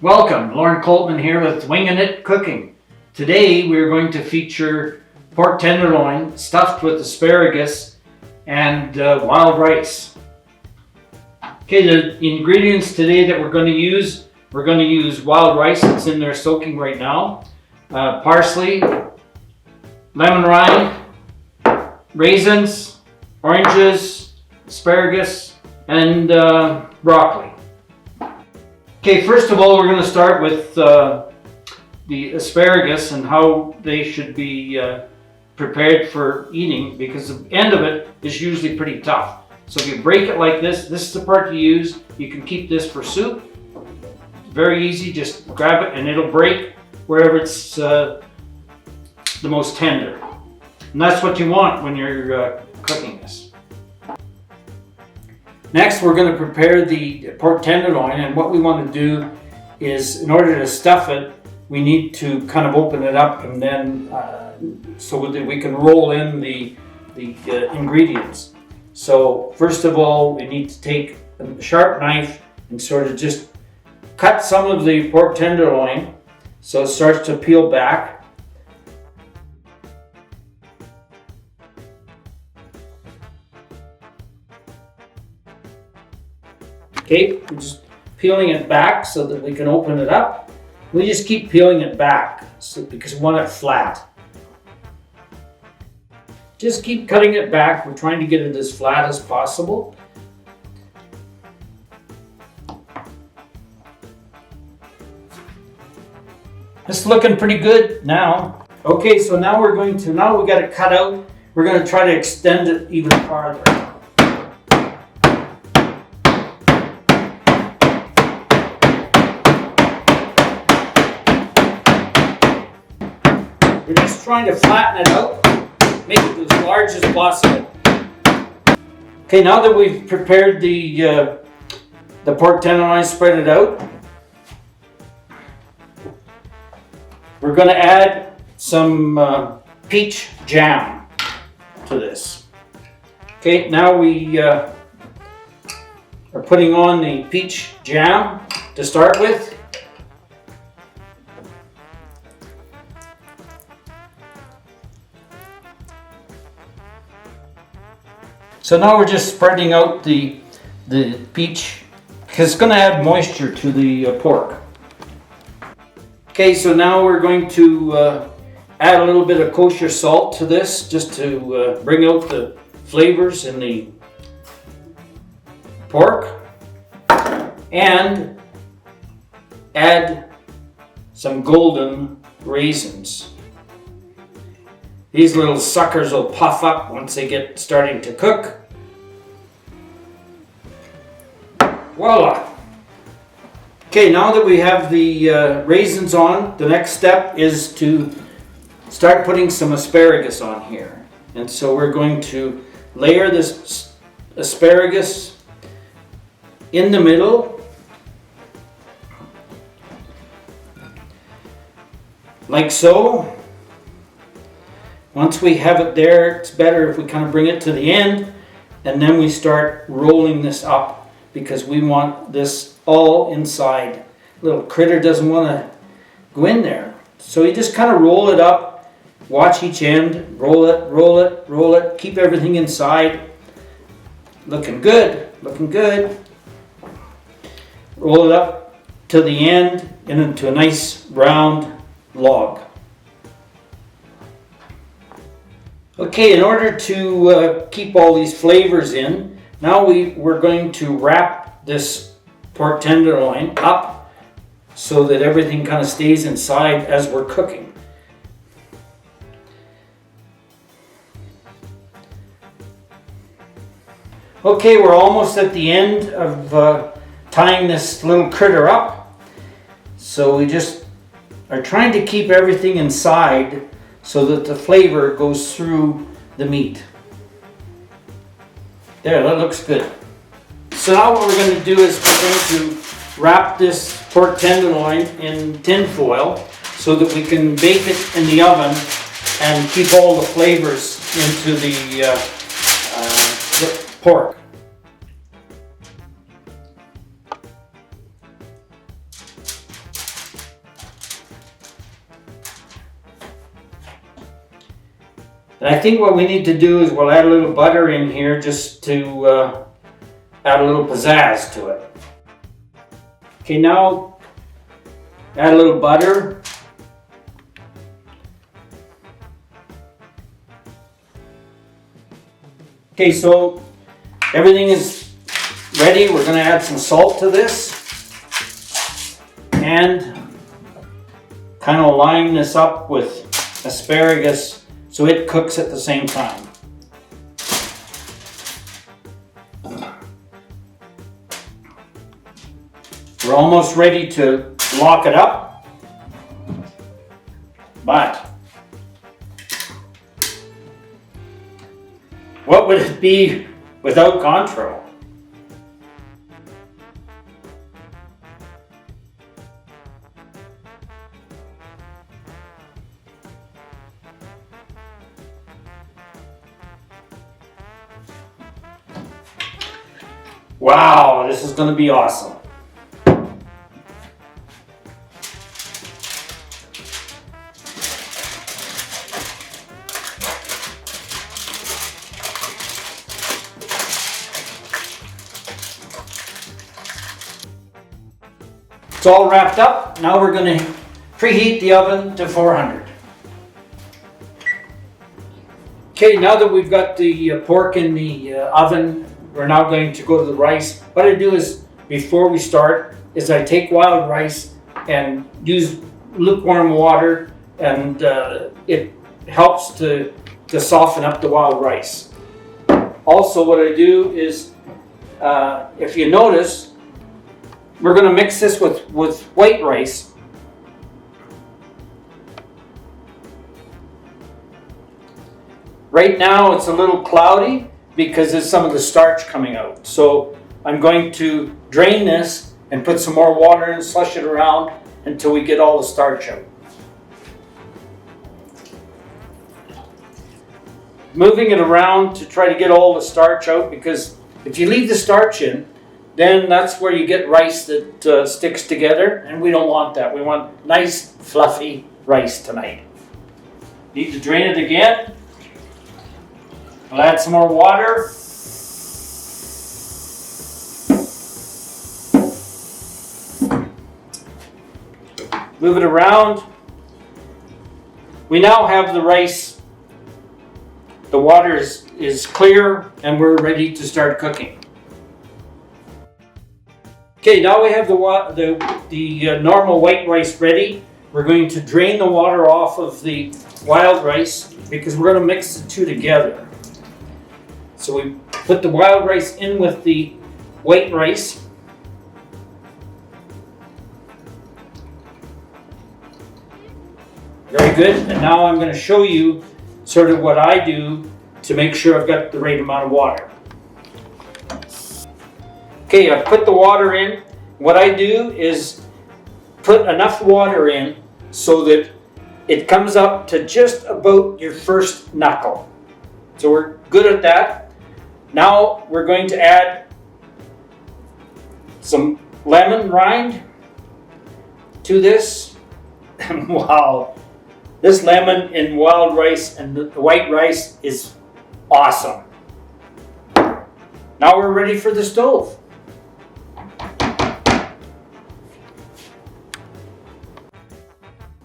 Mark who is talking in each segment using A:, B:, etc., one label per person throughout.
A: Welcome, Lauren Coltman here with Winging It Cooking. Today we're going to feature pork tenderloin stuffed with asparagus and wild rice. Okay, the ingredients today that we're going to use wild rice that's in there soaking right now, parsley, lemon rind, raisins, oranges, asparagus, and broccoli. Okay, first of all, we're going to start with the asparagus and how they should be prepared for eating, because the end of it is usually pretty tough. So if you break it like this is the part you use. You can keep this for soup. Very easy, just grab it and it'll break wherever it's the most tender. And that's what you want when you're cooking this. Next, we're going to prepare the pork tenderloin, and what we want to do is, in order to stuff it, we need to kind of open it up and then so that we can roll in the ingredients. So first of all, we need to take a sharp knife and sort of just cut some of the pork tenderloin so it starts to peel back. Okay, we're just peeling it back so that we can open it up. We just keep peeling it back because we want it flat. Just keep cutting it back. We're trying to get it as flat as possible. It's looking pretty good now. Okay, so now we got it cut out. We're going to try to extend it even farther. We're just trying to flatten it out, make it as large as possible. Okay, now that we've prepared the pork tenderloin, spread it out, we're going to add some peach jam to this. Okay, now we are putting on the peach jam to start with. So now we're just spreading out the peach, because it's going to add moisture to the pork. Okay, so now we're going to add a little bit of kosher salt to this, just to bring out the flavors in the pork, and add some golden raisins. These little suckers will puff up once they get starting to cook. Voila! Okay, now that we have the raisins on, the next step is to start putting some asparagus on here. And so we're going to layer this asparagus in the middle, like so. Once we have it there, it's better if we kind of bring it to the end, and then we start rolling this up, because we want this all inside. Little critter doesn't want to go in there. So you just kind of roll it up, watch each end, roll it, roll it, roll it, keep everything inside. Looking good, looking good. Roll it up to the end and into a nice round log. Okay, in order to keep all these flavors in, now we're going to wrap this pork tenderloin up so that everything kind of stays inside as we're cooking. Okay, we're almost at the end of tying this little critter up. So we just are trying to keep everything inside so that the flavor goes through the meat. There, that looks good. So now what we're going to do is we're going to wrap this pork tenderloin in tin foil so that we can bake it in the oven and keep all the flavors into the pork. And I think what we need to do is we'll add a little butter in here just to add a little pizzazz to it. Okay, now add a little butter. Okay, so everything is ready. We're going to add some salt to this and kind of line this up with asparagus so it cooks at the same time. We're almost ready to lock it up, but what would it be without Contro? Wow, this is going to be awesome. It's all wrapped up. Now we're going to preheat the oven to 400. Okay, now that we've got the pork in the oven, we're now going to go to the rice. What I do is, before we start, is I take wild rice and use lukewarm water, and it helps to soften up the wild rice. Also, what I do is, if you notice, we're going to mix this with white rice. Right now it's a little cloudy because there's some of the starch coming out. So I'm going to drain this and put some more water and slush it around until we get all the starch out. Moving it around to try to get all the starch out, because if you leave the starch in, then that's where you get rice that sticks together, and we don't want that. We want nice, fluffy rice tonight. Need to drain it again. I'll add some more water. Move it around. We now have the rice. The water is clear, and we're ready to start cooking. Okay, now we have the normal white rice ready. We're going to drain the water off of the wild rice because we're going to mix the two together. So we put the wild rice in with the white rice. Very good. And now I'm going to show you sort of what I do to make sure I've got the right amount of water. Okay, I've put the water in. What I do is put enough water in so that it comes up to just about your first knuckle. So we're good at that. Now we're going to add some lemon rind to this. Wow, this lemon in wild rice and the white rice is awesome. Now we're ready for the stove.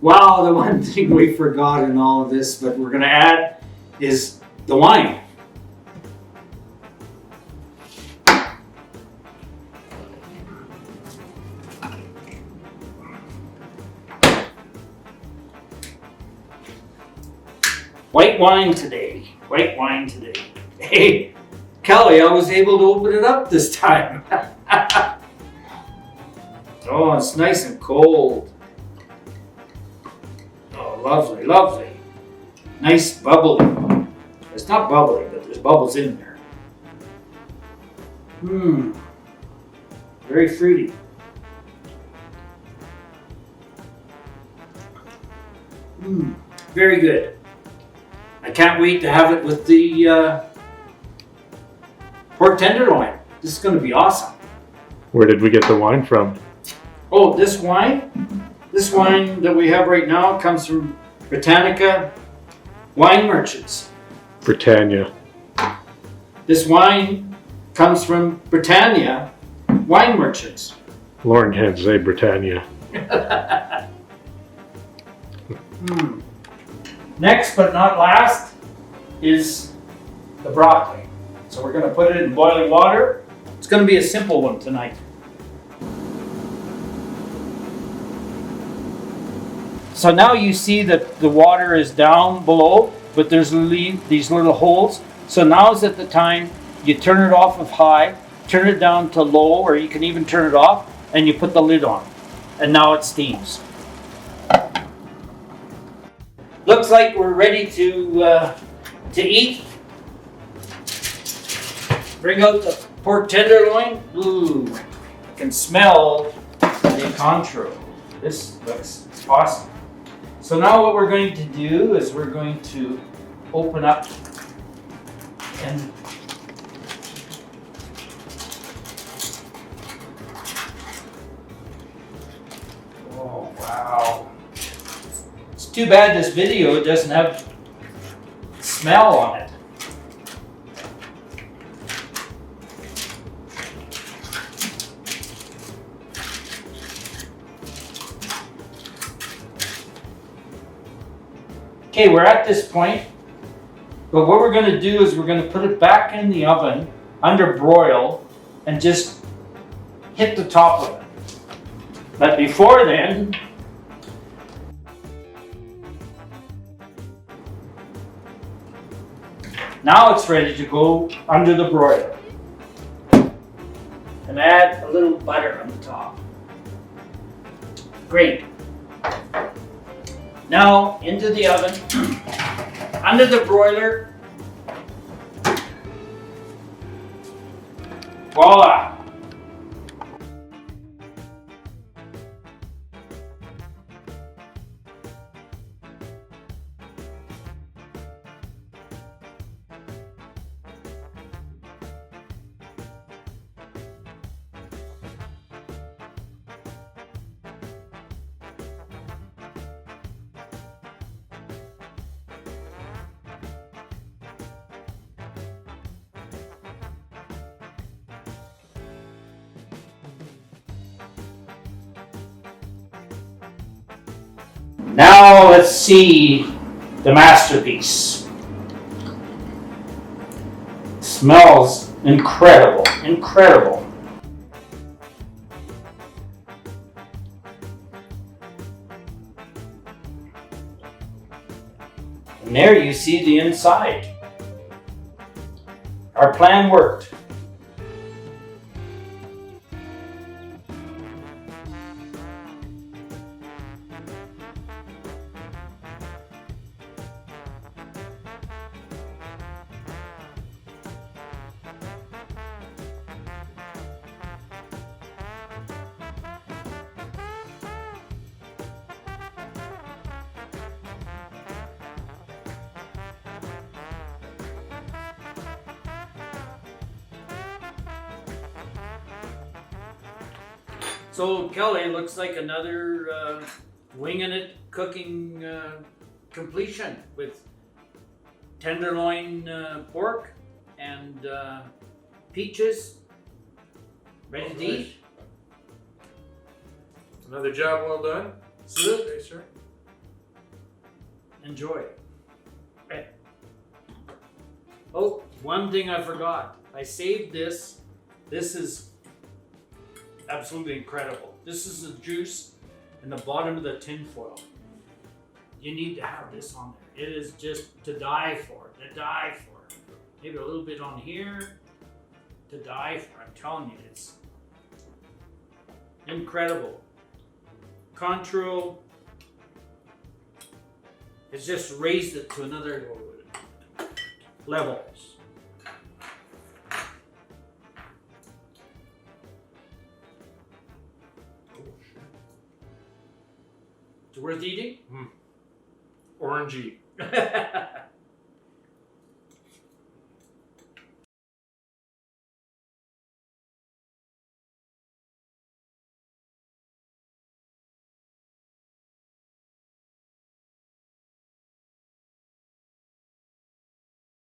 A: Wow, the one thing we forgot in all of this, but we're going to add, is the wine. White wine today. White wine today. Hey, Kelly, I was able to open it up this time. Oh, it's nice and cold. Lovely, lovely. Nice bubbly. It's not bubbly, but there's bubbles in there. Very fruity. Very good. I can't wait to have it with the pork tenderloin. This is going to be awesome.
B: Where did we get the wine from?
A: Oh, this wine? This wine that we have right now comes from Britannica Wine Merchants.
B: Britannia.
A: This wine comes from Britannia wine merchants.
B: Lauren can't say Britannia.
A: Next but not last is the broccoli. So we're going to put it in boiling water. It's going to be a simple one tonight. So now you see that the water is down below, but there's these little holes. So now is at the time you turn it off of high, turn it down to low, or you can even turn it off, and you put the lid on. And now it steams. Looks like we're ready to eat. Bring out the pork tenderloin. Ooh, I can smell the contro. This looks awesome. So now what we're going to do is we're going to open up and oh wow. It's too bad this video doesn't have smell on it. Okay, we're at this point, but what we're going to do is we're going to put it back in the oven under broil and just hit the top of it. But before then, now it's ready to go under the broiler. And add a little butter on the top. Great. Now into the oven, under the broiler. Voila! Now let's see the masterpiece. Smells incredible, incredible. And there you see the inside. Our plan worked. So Kelly, looks like another winging it cooking completion with tenderloin pork and peaches ready to eat.
C: Another job well done.
A: Salute.
C: Okay, sir.
A: Enjoy. Okay. Oh, one thing I forgot. I saved this. This is absolutely incredible. This is the juice in the bottom of the tin foil. You need to have this on there. It is just to die for. To die for. Maybe a little bit on here. To die for. I'm telling you, it's incredible. Contro has just raised it to another level. It's worth eating?
C: Orangey.